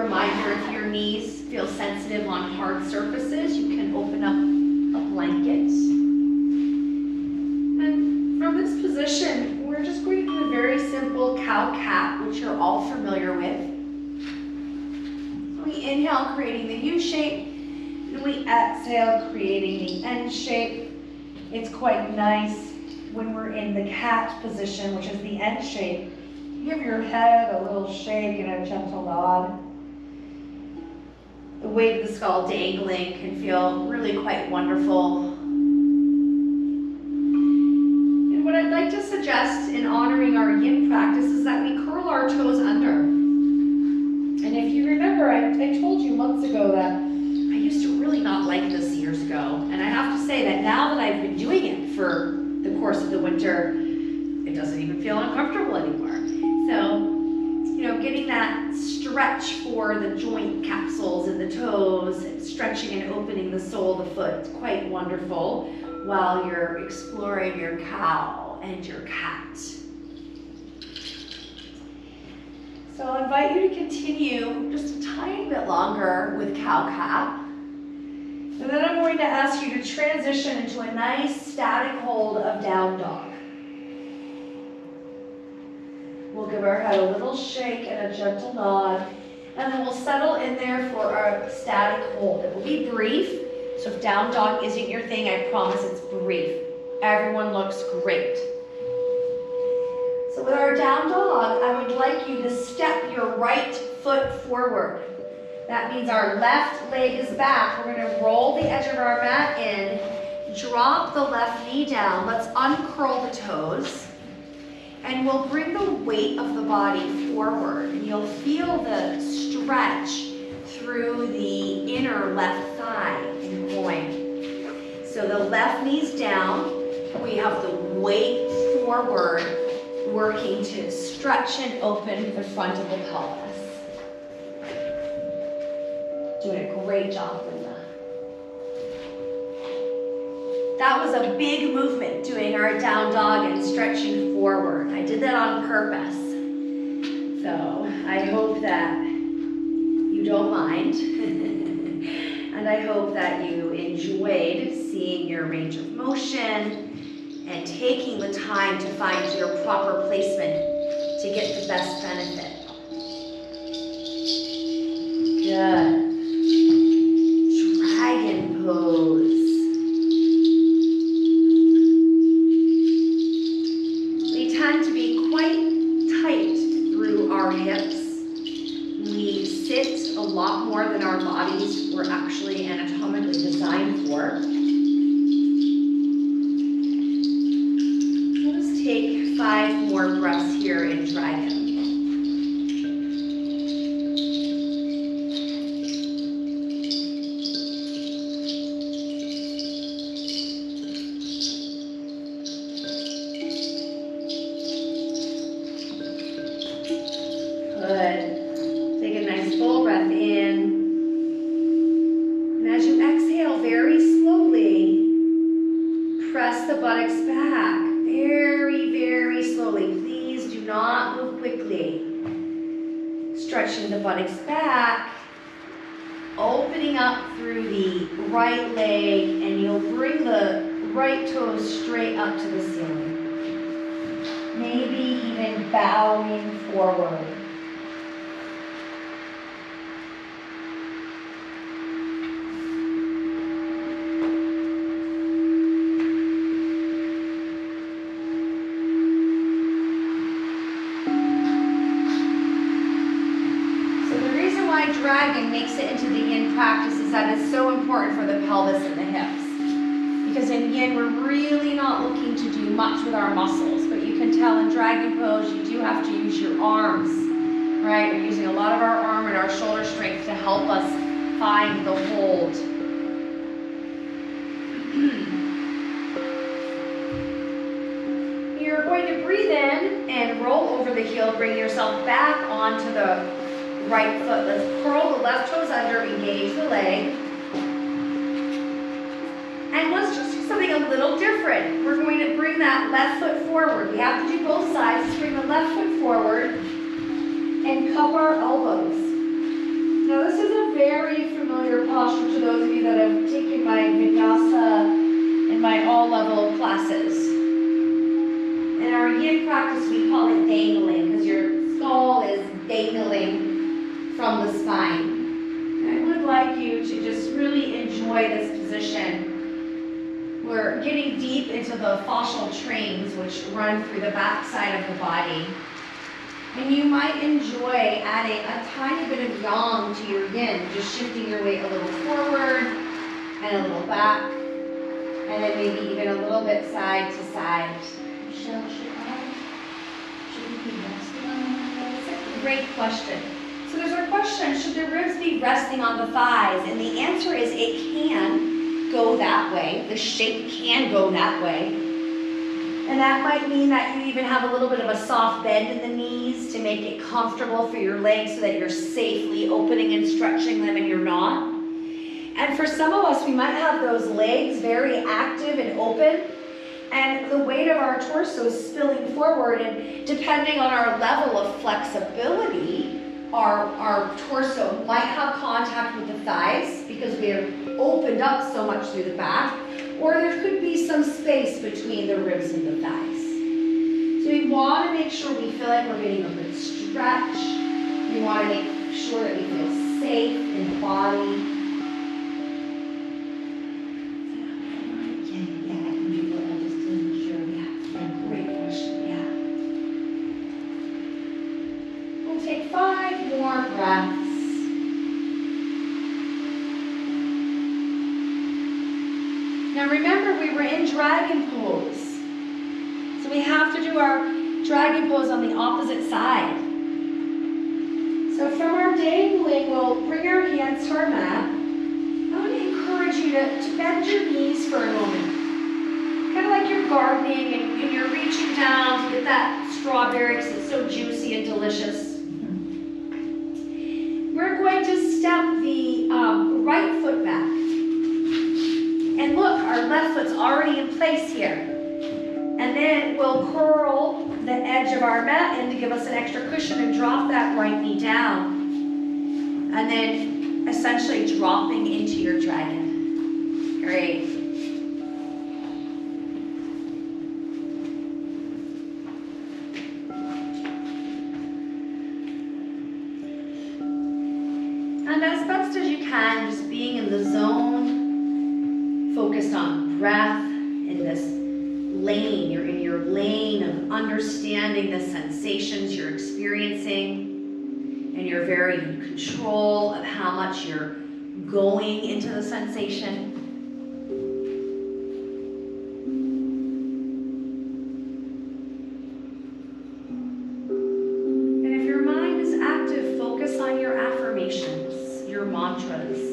reminder, if your knees feel sensitive on hard surfaces, you can open up a blanket. And from this position, we're just going to do a very simple cow-cat, which you're all familiar with. We inhale, creating the U shape, and we exhale, creating the N shape. It's quite nice when we're in the cat position, which is the N shape. Give your head a little shake and a gentle nod. The weight of the skull dangling can feel really quite wonderful. And what I'd like to suggest in honoring our yin practice is that we curl our toes under. And if you remember, I told you months ago that I used to really not like this years ago. And I have to say that now that I've been doing it for the course of the winter, it doesn't even feel uncomfortable anymore. So, getting that stretch for the joint capsules and the toes, stretching and opening the sole of the foot, it's quite wonderful while you're exploring your cow and your cat. So I'll invite you to continue just a tiny bit longer with cow-cat. And then I'm going to ask you to transition into a nice static hold of down dog. We'll give our head a little shake and a gentle nod, and then we'll settle in there for our static hold. It will be brief, so if down dog isn't your thing, I promise it's brief. Everyone looks great. So with our down dog, I would like you to step your right foot forward. That means our left leg is back. We're going to roll the edge of our mat in, drop the left knee down. Let's uncurl the toes. And we'll bring the weight of the body forward. And you'll feel the stretch through the inner left thigh and groin. So the left knee's down. We have the weight forward, working to stretch and open the front of the pelvis. Doing a great job, Linda. That was a big movement, doing our down dog and stretching forward. I did that on purpose. So I hope that you don't mind. And I hope that you enjoyed seeing your range of motion and taking the time to find your proper placement to get the best benefit. Good. Dragon pose. Tend to be quite tight through our hips. We sit a lot more than our bodies were actually anatomically designed for. We'll just take 5 more breaths here in dragon. Good. Take a nice full breath in. And as you exhale very slowly, press the buttocks back. Very, very slowly. Please do not move quickly. Stretching the buttocks back. Opening up through the right leg, and you'll bring the right toes straight up to the ceiling. Maybe even bowing forward. Dragon makes it into the yin practice is that it's so important for the pelvis and the hips. Because in yin, we're really not looking to do much with our muscles, but you can tell in dragon pose, you do have to use your arms, right? We're using a lot of our arm and our shoulder strength to help us find the hold. You're going to breathe in and roll over the heel, bring yourself back onto the right foot. Let's curl the left toes under, engage the leg. And let's just do something a little different. We're going to bring that left foot forward. We have to do both sides. Let's bring the left foot forward and cup our elbows. Now this is a very familiar posture to those of you that have taken my vinyasa and my all-level classes. In our yin practice, we call it dangling because your skull is dangling from the spine. And I would like you to just really enjoy this position. We're getting deep into the fascial trains which run through the back side of the body. And you might enjoy adding a tiny bit of yang to your yin, just shifting your weight a little forward and a little back, and then maybe even a little bit side to side. Michelle, should we be resting on the thighs? That's a great question. So there's our question, should the ribs be resting on the thighs? And the answer is it can go that way. The shape can go that way. And that might mean that you even have a little bit of a soft bend in the knees to make it comfortable for your legs so that you're safely opening and stretching them and you're not. And for some of us, we might have those legs very active and open, and the weight of our torso is spilling forward, and depending on our level of flexibility, our torso might have contact with the thighs because we are opened up so much through the back, or there could be some space between the ribs and the thighs. So we want to make sure we feel like we're getting a good stretch. We want to make sure that we feel safe in the body. Yeah, I can do that. I just didn't sure. Yeah, great question. Yeah. We'll take 5 more breaths. Now remember, we were in dragon pose. So we have to do our dragon pose on the opposite side. So from our dangling, we'll bring our hands to our mat. I want to encourage you to bend your knees for a moment. Kind of like you're gardening and you're reaching down to get that strawberry because it's so juicy and delicious. We're going to step the right foot back. And look, our left foot's already in place here. And then we'll curl the edge of our mat in to give us an extra cushion and drop that right knee down. And then essentially dropping into your dragon. Great. And as best as you can, just being in the zone, focused on breath in this lane. You're in your lane of understanding the sensations you're experiencing, and you're very in control of how much you're going into the sensation. And if your mind is active, focus on your affirmations, your mantras.